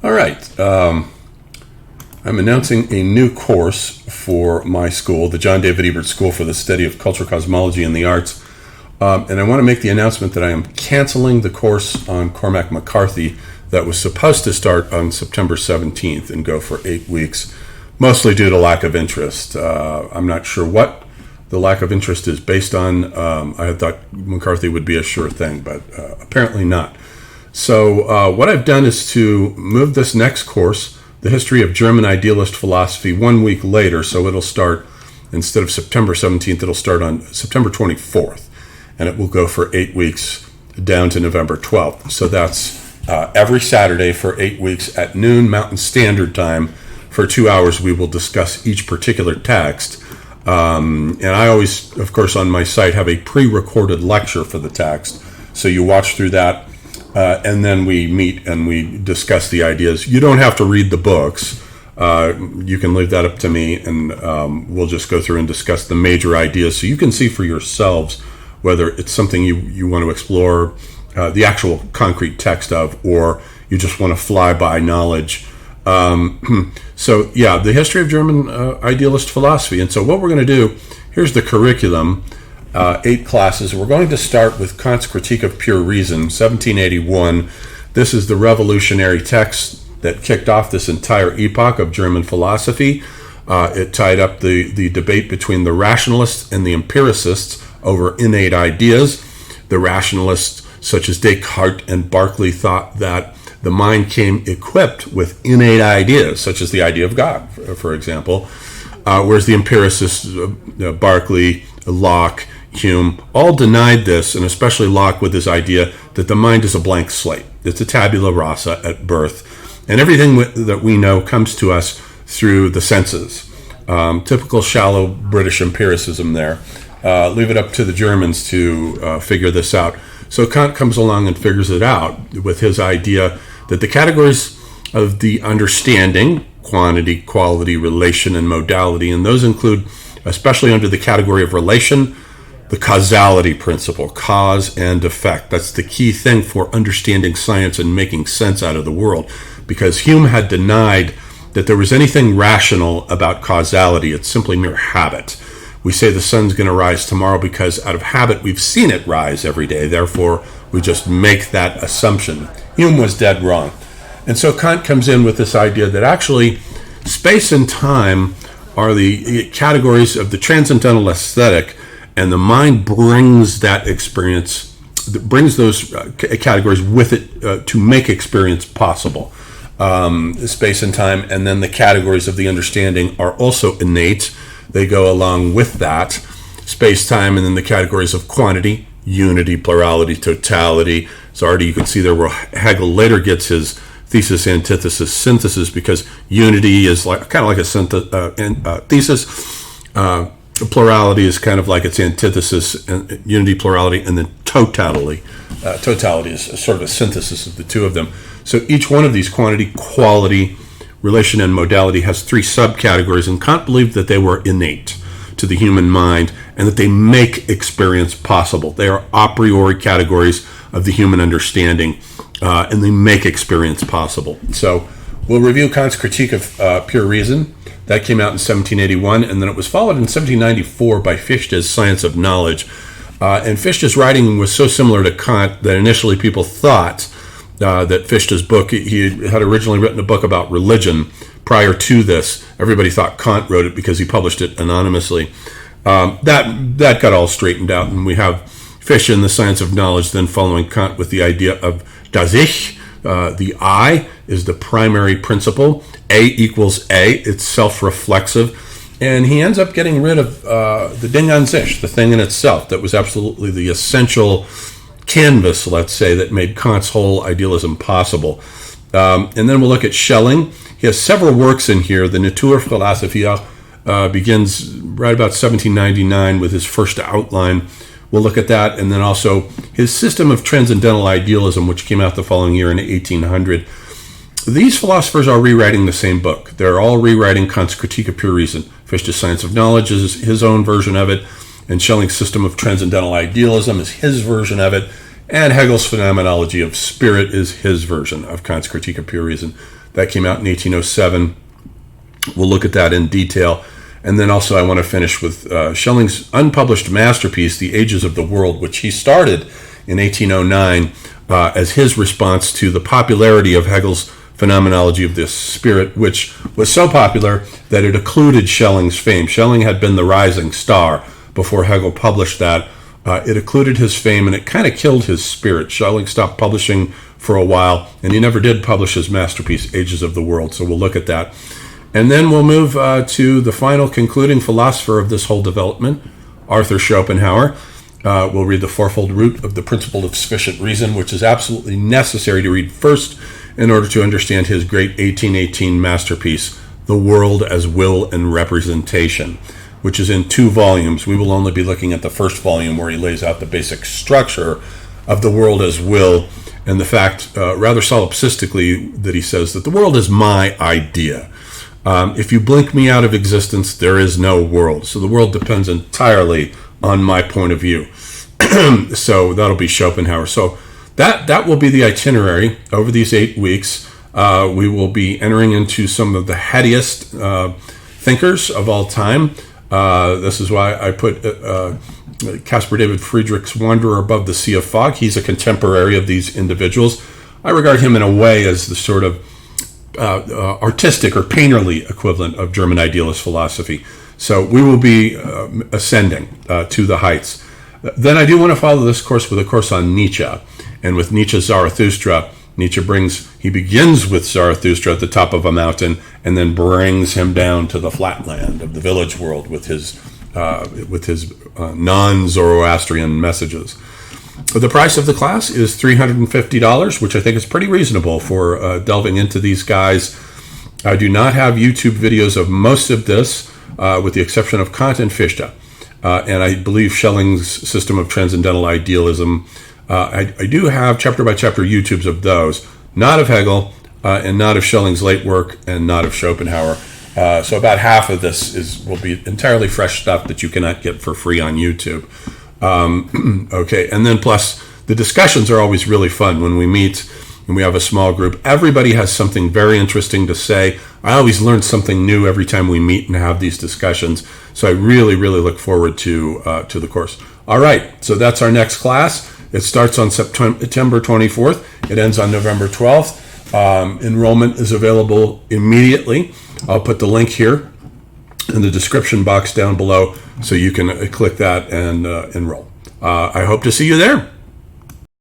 All right. I'm announcing a new course for my school, the John David Ebert School for the Study of Cultural Cosmology and the Arts. And I want to make the announcement that I am canceling the course on Cormac McCarthy that was supposed to start on September 17th and go for 8 weeks, mostly due to lack of interest. I'm not sure what the lack of interest is based on. I thought McCarthy would be a sure thing, but apparently not. So what I've done is to move this next course, the history of German idealist philosophy, 1 week later. So it'll start, instead of September 17th, it'll start on September 24th. And it will go for 8 weeks down to November 12th. So that's every Saturday for 8 weeks at noon Mountain Standard Time. For 2 hours, we will discuss each particular text. And I always, of course, on my site have a pre-recorded lecture for the text. So you watch through that. And then we meet and we discuss the ideas. You don't have to read the books. You can leave that up to me, and we'll just go through and discuss the major ideas so you can see for yourselves whether it's something you want to explore the actual concrete text of, or you just want to fly by knowledge. So, yeah, the history of German idealist philosophy. And so what we're going to do, here's the curriculum. 8 classes. We're going to start with Kant's Critique of Pure Reason, 1781. This is the revolutionary text that kicked off this entire epoch of German philosophy. It tied up the debate between the rationalists and the empiricists over innate ideas. The rationalists, such as Descartes and Berkeley, thought that the mind came equipped with innate ideas, such as the idea of God, for example, whereas the empiricists, Berkeley, Locke, Hume, all denied this, and especially Locke with his idea that the mind is a blank slate. It's a tabula rasa at birth, and everything that we know comes to us through the senses. Typical shallow British empiricism there. Leave it up to the Germans to figure this out. So Kant comes along and figures it out with his idea that the categories of the understanding, quantity, quality, relation, and modality, and those include, especially under the category of relation, the causality principle, cause and effect. That's the key thing for understanding science and making sense out of the world, because Hume had denied that there was anything rational about causality. It's simply mere habit. We say the sun's going to rise tomorrow because out of habit we've seen it rise every day. Therefore, we just make that assumption. Hume was dead wrong. And so Kant comes in with this idea that actually space and time are the categories of the transcendental aesthetic, and the mind brings that experience, brings those categories with it to make experience possible. Space and time, and then the categories of the understanding are also innate. They go along with that. Space, time, and then the categories of quantity, unity, plurality, totality. So already you can see there where Hegel later gets his thesis, antithesis, synthesis, because unity is kind of like a thesis. Plurality is kind of like its antithesis, and unity, plurality, and then totality. Totality is sort of a synthesis of the two of them. So each one of these, quantity, quality, relation, and modality, has 3 subcategories, and Kant believed that they were innate to the human mind and that they make experience possible. They are a priori categories of the human understanding, and they make experience possible. So we'll review Kant's Critique of Pure Reason. That came out in 1781, and then it was followed in 1794 by Fichte's Science of Knowledge. And Fichte's writing was so similar to Kant that initially people thought that Fichte's book, he had originally written a book about religion prior to this. Everybody thought Kant wrote it because he published it anonymously. That got all straightened out, and we have Fichte in the Science of Knowledge then following Kant with the idea of das Ich. The I is the primary principle. A equals A. It's self-reflexive. And he ends up getting rid of the Ding an sich, the thing in itself, that was absolutely the essential canvas, let's say, that made Kant's whole idealism possible. And then we'll look at Schelling. He has several works in here. The Naturphilosophia begins right about 1799 with his first outline. We'll look at that, and then also his system of transcendental idealism, which came out the following year in 1800. These philosophers are rewriting the same book. They're all rewriting Kant's Critique of Pure Reason. Fichte's Science of Knowledge is his own version of it, and Schelling's system of transcendental idealism is his version of it. And Hegel's Phenomenology of Spirit is his version of Kant's Critique of Pure Reason. That came out in 1807. We'll look at that in detail. And then also I want to finish with Schelling's unpublished masterpiece, The Ages of the World, which he started in 1809 as his response to the popularity of Hegel's Phenomenology of the Spirit, which was so popular that it occluded Schelling's fame. Schelling had been the rising star before Hegel published that. It occluded his fame, and it kind of killed his spirit. Schelling stopped publishing for a while, and he never did publish his masterpiece, Ages of the World. So we'll look at that. And then we'll move to the final concluding philosopher of this whole development, Arthur Schopenhauer. We'll read the fourfold root of the principle of sufficient reason, which is absolutely necessary to read first in order to understand his great 1818 masterpiece, The World as Will and Representation, which is in 2 volumes. We will only be looking at the first volume, where he lays out the basic structure of the world as will, and the fact, rather solipsistically, that he says that the world is my idea. If you blink me out of existence, there is no world. So the world depends entirely on my point of view. So that'll be Schopenhauer. So that will be the itinerary over these 8 weeks. We will be entering into some of the headiest thinkers of all time. This is why I put Caspar David Friedrich's Wanderer above the Sea of Fog. He's a contemporary of these individuals. I regard him in a way as the sort of artistic or painterly equivalent of German idealist philosophy. So we will be ascending to the heights. Then I do want to follow this course with a course on Nietzsche. And with Nietzsche's Zarathustra, he begins with Zarathustra at the top of a mountain and then brings him down to the flatland of the village world with his non-Zoroastrian messages. The price of the class is $350, which I think is pretty reasonable for delving into these guys. I do not have YouTube videos of most of this, with the exception of Kant and Fichte. And I believe Schelling's system of transcendental idealism. I do have chapter-by-chapter YouTubes of those, not of Hegel, and not of Schelling's late work, and not of Schopenhauer. So about half of this will be entirely fresh stuff that you cannot get for free on YouTube. Okay, and then plus the discussions are always really fun when we meet and we have a small group. Everybody has something very interesting to say. I always learn something new every time we meet and have these discussions. So I really, really look forward to the course. All right, so that's our next class. It starts on September 24th. It ends on November 12th. Enrollment is available immediately. I'll put the link here in the description box down below so you can click that and enroll. I hope to see you there.